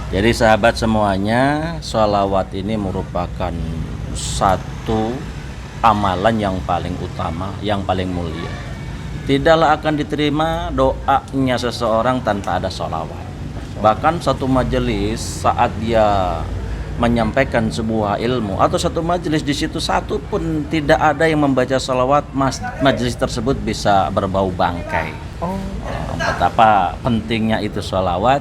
Jadi sahabat semuanya, sholawat ini merupakan satu amalan yang paling utama, yang paling mulia. Tidaklah akan diterima doanya seseorang tanpa ada sholawat. Bahkan satu majelis saat dia menyampaikan sebuah ilmu atau satu majelis, di situ satu pun tidak ada yang membaca sholawat, majelis tersebut bisa berbau bangkai. Betapa pentingnya itu sholawat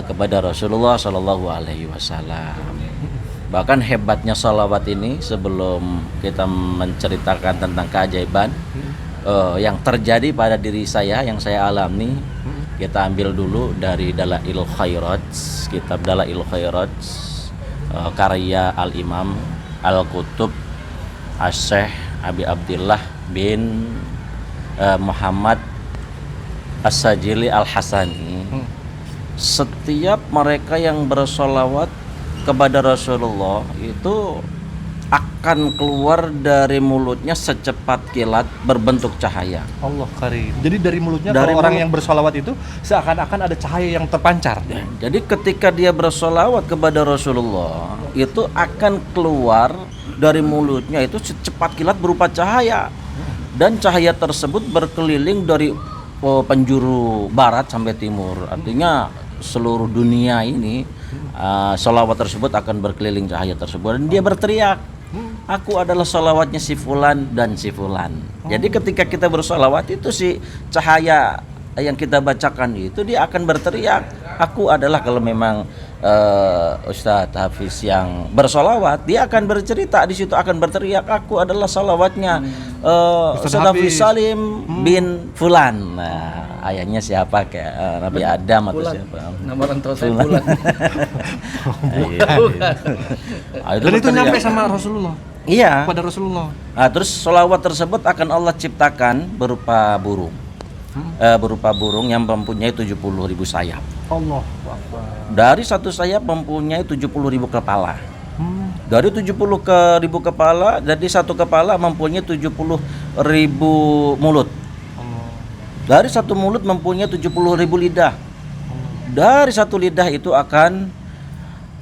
kepada Rasulullah Shallallahu Alaihi Wasallam. Bahkan hebatnya sholawat ini, sebelum kita menceritakan tentang keajaiban yang terjadi pada diri saya, yang saya alami, kita ambil dulu dari Dalail Khairat, kitab Dalail Khairat, karya Al-Imam Al-Qutub As-Syekh Abi Abdillah bin Muhammad As-Sajili Al-Hasani. Setiap mereka yang bersolawat kepada Rasulullah itu akan keluar dari mulutnya secepat kilat berbentuk cahaya. Allah karim. Jadi dari mulutnya Dari kalau orang mulut. yang bersolawat itu seakan-akan ada cahaya yang terpancar. Jadi ketika dia bersolawat kepada Rasulullah, itu akan keluar dari mulutnya itu secepat kilat berupa cahaya. Dan cahaya tersebut berkeliling dari penjuru barat sampai timur. Artinya seluruh dunia ini sholawat tersebut akan berkeliling cahaya tersebut. Dan dia berteriak, aku adalah sholawatnya si fulan dan si fulan. Jadi ketika kita bersolawat itu, si cahaya yang kita bacakan itu dia akan berteriak, aku adalah, kalau memang Ustadz Hafiz yang bersolawat, dia akan bercerita di situ, akan berteriak, aku adalah solawatnya Ustadz Hafiz Salim bin Fulan. Nah, ayahnya siapa, kayak Nabi Adam atau Fulan. siapa? Nama orang tua saya Fulan. Dan itu nyampe sama Rasulullah. Iya. Kepada Rasulullah. Nah, terus solawat tersebut akan Allah ciptakan berupa burung. Berupa burung yang mempunyai 70.000 sayap. Allah. Dari satu sayap mempunyai 70.000 kepala. Dari 70.000 kepala, jadi satu kepala mempunyai 70.000 mulut. Dari satu mulut mempunyai 70.000 lidah. Dari satu lidah itu akan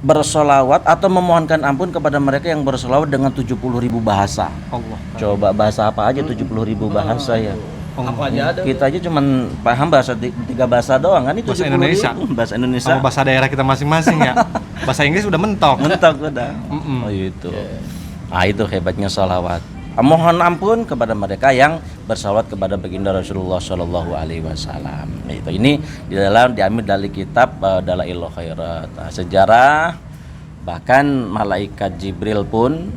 bersolawat atau memohonkan ampun kepada mereka yang bersolawat dengan 70.000 bahasa. Allah. Coba bahasa apa aja 70.000 bahasa ya. Apa aja ada. Kita aja cuman paham bahasa 3 bahasa doang kan, itu Bahasa 70.000. Indonesia. Bahasa Indonesia. Sama bahasa daerah kita masing-masing ya. Bahasa Inggris udah mentok. Mentok udah. Oh itu. Nah, itu hebatnya sholawat. Mohon ampun kepada mereka yang bersalawat kepada baginda Rasulullah Shallallahu Alaihi Wasallam. Itu ini di dalam diambil dari kitab Dalail Khairat. Nah, sejarah, bahkan malaikat Jibril pun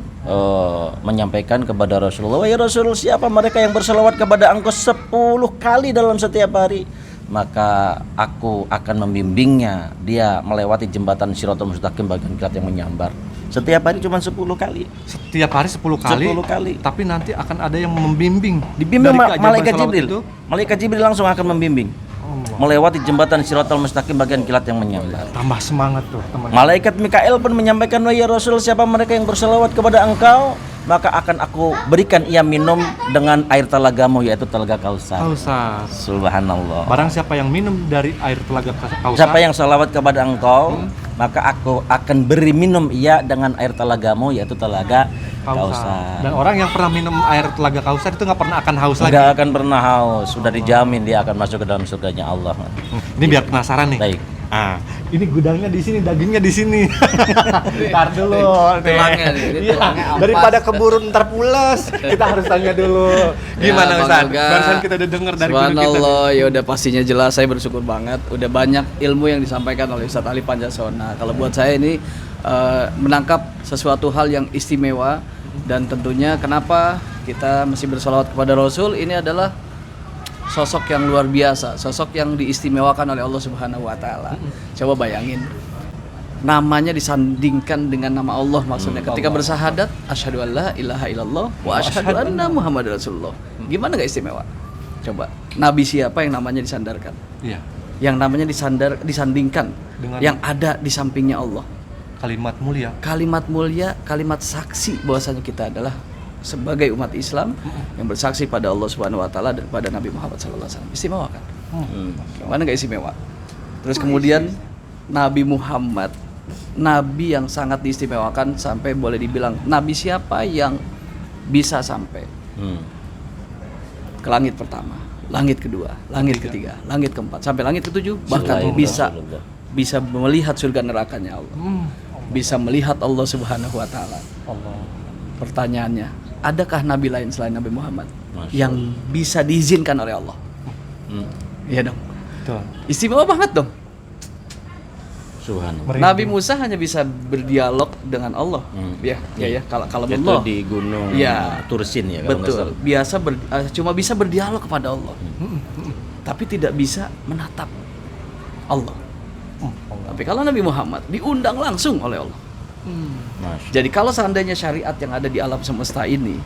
menyampaikan kepada Rasulullah, ya Rasul, siapa mereka yang bersalawat kepada engkau 10 kali dalam setiap hari, maka aku akan membimbingnya dia melewati jembatan Shiratal Mustaqim bagian kilat yang menyambar. Setiap hari cuma 10 kali. Setiap hari 10 kali. 10 kali. Tapi nanti akan ada yang membimbing. Dibimbing Dari keajaiban malaikat sholawat Jibril. itu. Malaikat Jibril langsung akan membimbing. Melewati jembatan Shiratal Mustaqim bagian kilat yang menyambar. Tambah semangat tuh teman. Malaikat Mikael pun menyampaikan, ya Rasul, siapa mereka yang berselawat kepada engkau, maka akan aku berikan ia minum dengan air telagamu, yaitu telaga Kausar. Kausar. Subhanallah. Barang siapa yang minum dari air telaga Kausar. Siapa yang salawat kepada engkau, maka aku akan beri minum ia dengan air telagamu, yaitu telaga Kausar. Dan orang yang pernah minum air telaga Kausar itu nggak pernah akan haus lagi. Tidak akan pernah haus, sudah dijamin dia akan masuk ke dalam surganya Allah. Ini biar penasaran nih. Baik. Ini gudangnya di sini, dagingnya di sini. Ntar dulu. Tulangnya nih, ini Iya, tulangnya ampas. daripada keburu ntar pulas, kita harus tanya dulu. Gimana Bang Ustaz? Yoga, Barusan kita udah dengar dari guru kita. Subhanallah, ya udah pastinya jelas, saya bersyukur banget. Udah banyak ilmu yang disampaikan oleh Ustadz Ali Panjasona. Kalau buat saya ini menangkap sesuatu hal yang istimewa, dan tentunya kenapa kita mesti bersolawat kepada Rasul, ini adalah sosok yang luar biasa, sosok yang diistimewakan oleh Allah Subhanahu wa taala. Coba bayangin, namanya disandingkan dengan nama Allah, maksudnya ketika bersahadat asyhadu alla ilaha illallah wa asyhadu anna muhammadar rasulullah. Gimana gak istimewa? Coba, nabi siapa yang namanya disandarkan? Iya. Yang namanya disandingkan Dengan yang ada di sampingnya Allah. kalimat mulia. Kalimat mulia, kalimat saksi bahwasanya kita adalah sebagai umat Islam yang bersaksi pada Allah Subhanahu wa taala dan pada Nabi Muhammad sallallahu alaihi wasallam. Istimewa kan? Gimana gak istimewa? Terus kemudian Nabi Muhammad, nabi yang sangat diistimewakan, sampai boleh dibilang nabi siapa yang bisa sampai ke langit pertama, langit kedua, langit ketiga, langit keempat, sampai langit ketujuh, bahkan Selain Rasulullah. bisa melihat surga nerakanya Allah, bisa melihat Allah Subhanahu wa taala. Allah. Pertanyaannya, adakah nabi lain selain Nabi Muhammad Masya yang bisa diizinkan oleh Allah? Iya dong. Betul. Istimewa banget dong. Subhanallah. Merinding. Nabi Musa hanya bisa berdialog dengan Allah. Ya. Kalau Itu Allah di gunung Ya. Tursin ya kalau nggak betul. salah. Biasa cuma bisa berdialog kepada Allah. Tapi tidak bisa menatap Allah. Tapi kalau Nabi Muhammad diundang langsung oleh Allah. Masya. Jadi kalau seandainya syariat yang ada di alam semesta ini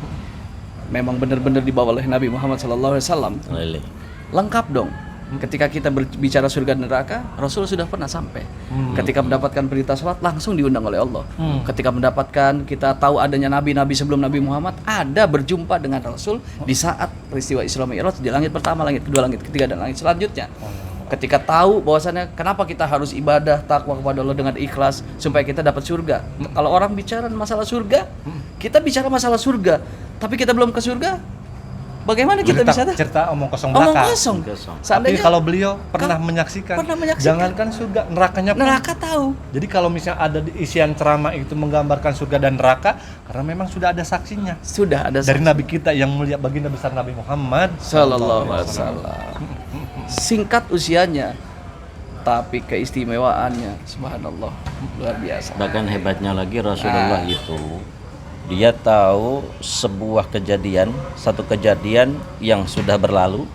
memang benar-benar dibawa oleh Nabi Muhammad SAW, Lele. lengkap dong. Ketika kita berbicara surga neraka, Rasul sudah pernah sampai. Ketika mendapatkan perintah sholat, langsung diundang oleh Allah. Ketika mendapatkan, kita tahu adanya nabi-nabi sebelum Nabi Muhammad, ada berjumpa dengan Rasul di saat peristiwa Isra Mi'raj di langit pertama, langit kedua, langit ketiga, dan langit selanjutnya. Ketika tahu bahwasannya kenapa kita harus ibadah takwa kepada Allah dengan ikhlas supaya kita dapat surga. Kalau orang bicara masalah surga, kita bicara masalah surga, tapi kita belum ke surga, bagaimana kita bisa tahu? cerita omong kosong Omong belaka. kosong. Tapi Seandainya kalau beliau pernah menyaksikan, jangankan surga, nerakanya pun. neraka tahu. Jadi kalau misalnya ada di isian ceramah itu menggambarkan surga dan neraka, karena memang sudah ada saksinya Sudah ada dari Nabi kita yang mulia baginda besar Nabi Muhammad Sallallahu Alaihi Wasallam. Singkat usianya, tapi keistimewaannya, subhanallah, luar biasa. Bahkan hebatnya lagi Rasulullah itu dia tahu sebuah kejadian, satu kejadian yang sudah berlalu,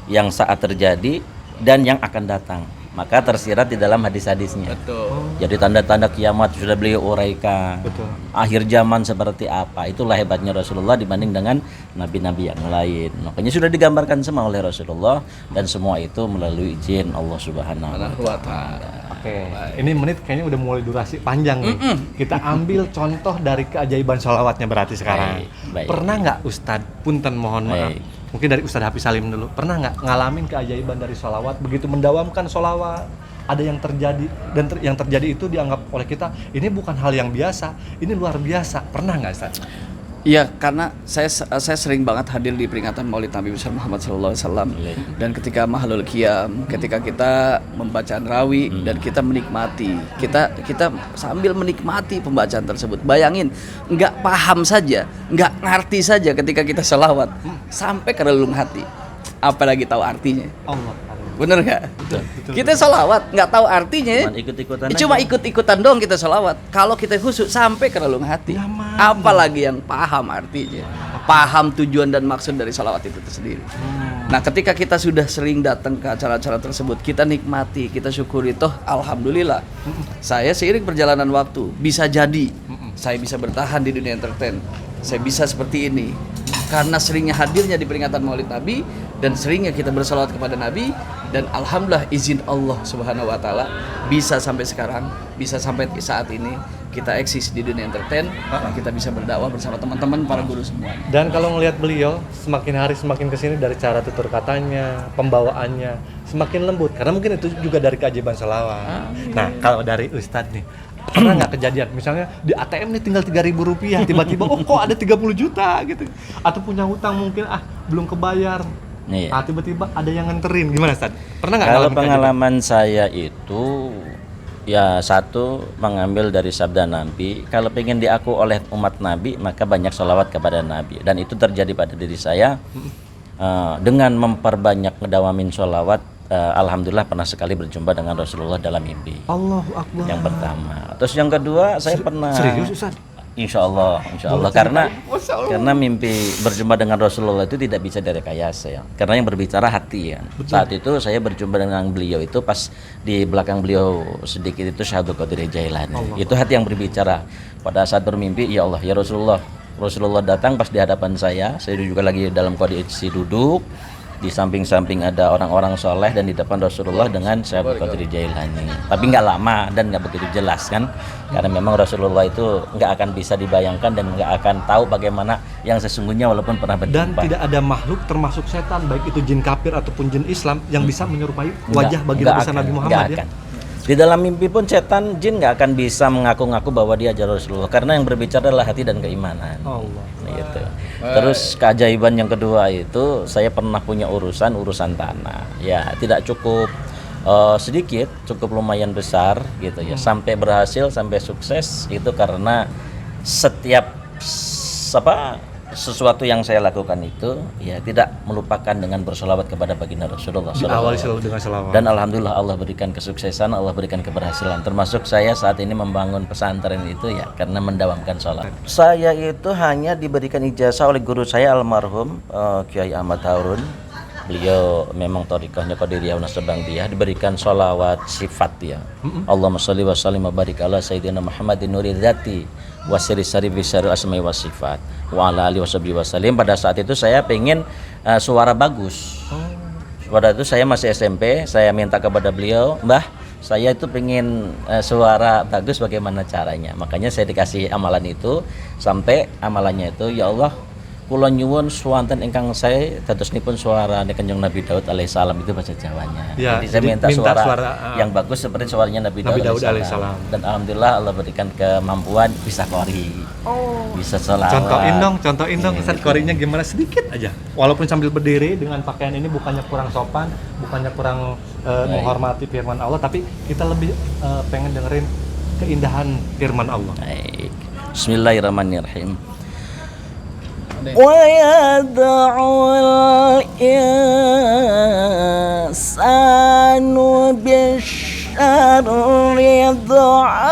yang saat terjadi dan yang akan datang. Maka tersirat di dalam hadis-hadisnya. Betul. Jadi tanda-tanda kiamat sudah beliau uraikan. Betul. Akhir zaman seperti apa? Itulah hebatnya Rasulullah dibanding dengan nabi-nabi yang lain. Makanya sudah digambarkan semua oleh Rasulullah dan semua itu melalui izin Allah Subhanahu wa taala. Oke, ini menit kayaknya udah mulai durasi panjang nih. Kita ambil contoh dari keajaiban sholawatnya berarti sekarang. Baik. Pernah nggak Ustadz, punten mohon maaf, Baik. mungkin dari Ustadz Hafiz Salim dulu, pernah nggak ngalamin keajaiban dari sholawat, begitu mendawamkan sholawat, ada yang terjadi, dan yang terjadi itu dianggap oleh kita, ini bukan hal yang biasa, ini luar biasa. Pernah nggak Ustadz? Iya, karena saya sering banget hadir di peringatan Maulid Nabi besar Muhammad SAW, dan ketika Mahlul Qiyam, ketika kita membaca rawi dan kita menikmati, kita sambil menikmati pembacaan tersebut. Bayangin, nggak paham saja, nggak ngerti saja ketika kita selawat sampai ke relung hati, apalagi tahu artinya. Allah. Bener nggak? Betul. Kita selawat nggak tahu artinya, Cuman ikut-ikutan cuma aja. ikut-ikutan dong kita selawat. Kalau kita khusyuk sampai ke relung hati, Ya, mana? apalagi yang paham artinya, paham tujuan dan maksud dari selawat itu sendiri. Nah, ketika kita sudah sering datang ke acara-acara tersebut, kita nikmati, kita syukuri, toh alhamdulillah. Saya seiring perjalanan waktu bisa jadi saya bisa bertahan di dunia entertain. Saya bisa seperti ini karena seringnya hadirnya di peringatan Maulid Nabi dan seringnya kita bersalawat kepada Nabi, dan alhamdulillah izin Allah Subhanahu wa taala bisa sampai sekarang, bisa sampai saat ini kita eksis di dunia entertain, dan kita bisa berdakwah bersama teman-teman para guru semua. Dan kalau ngelihat beliau semakin hari semakin kesini, dari cara tutur katanya, pembawaannya semakin lembut, karena mungkin itu juga dari keajaiban sholawat. Nah, kalau dari Ustadz nih, pernah nggak kejadian misalnya di ATM nih tinggal 3.000 rupiah, tiba-tiba oh kok ada 30 juta gitu, atau punya hutang mungkin belum kebayar, Iya. tiba-tiba ada yang nganterin, gimana Ustadz? Pernah nggak Kalau ngalamin kejadian? pengalaman saya itu ya satu, mengambil dari sabda Nabi, kalau pengen diaku oleh umat Nabi maka banyak sholawat kepada Nabi, dan itu terjadi pada diri saya. Dengan memperbanyak ngedawamin sholawat, alhamdulillah pernah sekali berjumpa dengan Rasulullah dalam mimpi. Allahu Akbar. Yang pertama, terus yang kedua saya pernah. Serius Ustadz? Insya Allah, karena mimpi berjumpa dengan Rasulullah itu tidak bisa direkayasa ya, karena yang berbicara hati ya. Saat itu saya berjumpa dengan beliau itu pas di belakang beliau sedikit itu Syekh Abdul Qadir Jailani. Itu hati yang berbicara. Pada saat bermimpi, ya Allah, ya Rasulullah datang pas di hadapan saya juga lagi dalam kondisi duduk. Di samping-samping ada orang-orang soleh, dan di depan Rasulullah dengan Syekh Abdul Qadir Jailani. Tapi nggak lama dan nggak begitu jelas kan, karena memang Rasulullah itu nggak akan bisa dibayangkan dan nggak akan tahu bagaimana yang sesungguhnya walaupun pernah Dan berjumpa. tidak ada makhluk termasuk setan, baik itu jin kafir ataupun jin Islam, yang bisa menyerupai wajah baginda besar Nabi Muhammad ya. Di dalam mimpi pun setan jin nggak akan bisa mengaku-ngaku bahwa dia adalah Rasulullah, karena yang berbicara adalah hati dan keimanan. Allah. Gitu. Terus keajaiban yang kedua itu saya pernah punya urusan tanah. Ya tidak cukup sedikit, cukup lumayan besar gitu ya. Sampai berhasil, sampai sukses itu karena setiap sesuatu yang saya lakukan itu ya tidak melupakan dengan bersolawat kepada baginda Rasulullah Diawali selalu dengan selawat. dan alhamdulillah Allah berikan kesuksesan, Allah berikan keberhasilan. Termasuk saya saat ini membangun pesantren itu ya karena mendawamkan sholat. Saya itu hanya diberikan ijazah oleh guru saya almarhum Kiai Ahmad Harun. Beliau memang thariqahnya Qadiriyah Nasabandiyah, diberikan sholawat sifat ya. Allahumma sholli wa sallim wa barik ala sayyidina Muhammadin nuri dzati wa sirri sari bi syarri asma'i wa sifat wa ala alihi washabihi wasallim. Pada saat itu saya pengen suara bagus. Pada itu saya masih SMP, saya minta kepada beliau, "Mbah, saya itu pengen suara bagus, bagaimana caranya?" Makanya saya dikasih amalan itu, sampai amalannya itu, "Ya Allah, kula nyuwun swanten ingkang saya dadosnipun suarane Kanjeng Nabi Daud alaihissalam," itu bahasa Jawanya. Ya, jadi saya minta suara yang bagus seperti suaranya Nabi Daud alaihissalam. Dan alhamdulillah Allah berikan kemampuan bisa qori. Bisa sholawat. Contohin dong Ustaz qorinya gimana sedikit aja. Walaupun sambil berdiri dengan pakaian ini bukannya kurang sopan, bukannya kurang menghormati firman Allah, tapi kita lebih pengen dengerin keindahan firman Allah. Baik. Bismillahirrahmanirrahim. ويدعو الإنسان بالشر دعاءه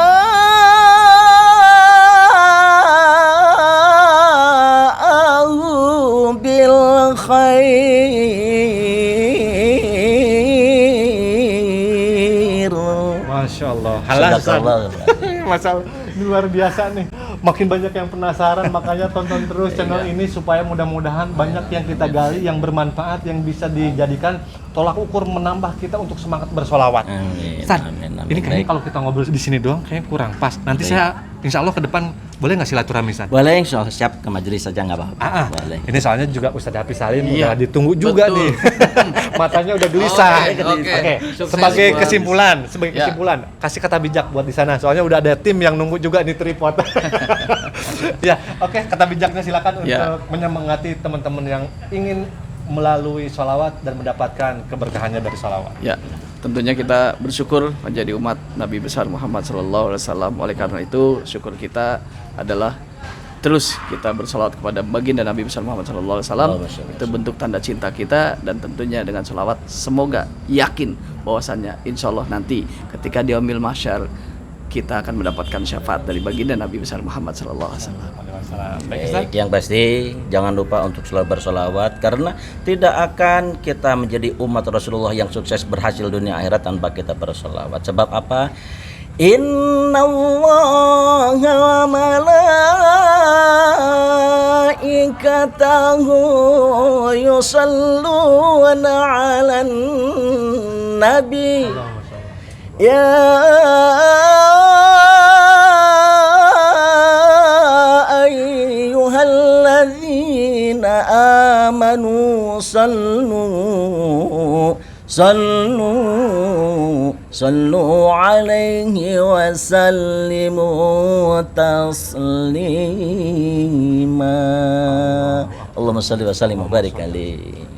بالخير. Masya Allah. Halasan. Masalah luar biasa nih. Makin banyak yang penasaran, makanya tonton terus channel ini supaya mudah-mudahan banyak yang kita gali yang bermanfaat, yang bisa dijadikan tolak ukur menambah kita untuk semangat bersolawat. Ustaz, ini kayaknya kalau kita ngobrol di sini doang kayaknya kurang pas. Nanti saya insya Allah ke depan boleh nggak silaturahmi, Ustaz? Boleh, insya Allah siap ke majelis saja nggak apa-apa. Boleh. Ini soalnya juga Ustadz Hafiz Salim udah ditunggu juga nih. Matanya udah gelisah. Oke. Sebagai kesimpulan, kasih kata bijak buat di sana. Soalnya udah ada tim yang nunggu juga di tripod. Ya, oke, kata bijaknya silakan untuk menyemangati teman-teman yang ingin melalui sholawat dan mendapatkan keberkahannya dari sholawat. Ya, tentunya kita bersyukur menjadi umat Nabi besar Muhammad SAW. Oleh karena itu, syukur kita adalah terus kita bersolawat kepada baginda Nabi besar Muhammad SAW. Itu bentuk tanda cinta kita, dan tentunya dengan sholawat semoga yakin bahwasannya insya Allah nanti ketika di yaumil mahsyar kita akan mendapatkan syafaat dari baginda Nabi besar Muhammad SAW. Baik, yang pasti jangan lupa untuk selalu bersolawat, karena tidak akan kita menjadi umat Rasulullah yang sukses berhasil dunia akhirat tanpa kita bersolawat. Sebab apa? Inna Allaha wa malaikatahu yusalluna 'alan nabi ya ayyuhalladzina amanu sallu alaihi wa sallimu taslima. Allahumma salli wa sallim wa barik alaihi.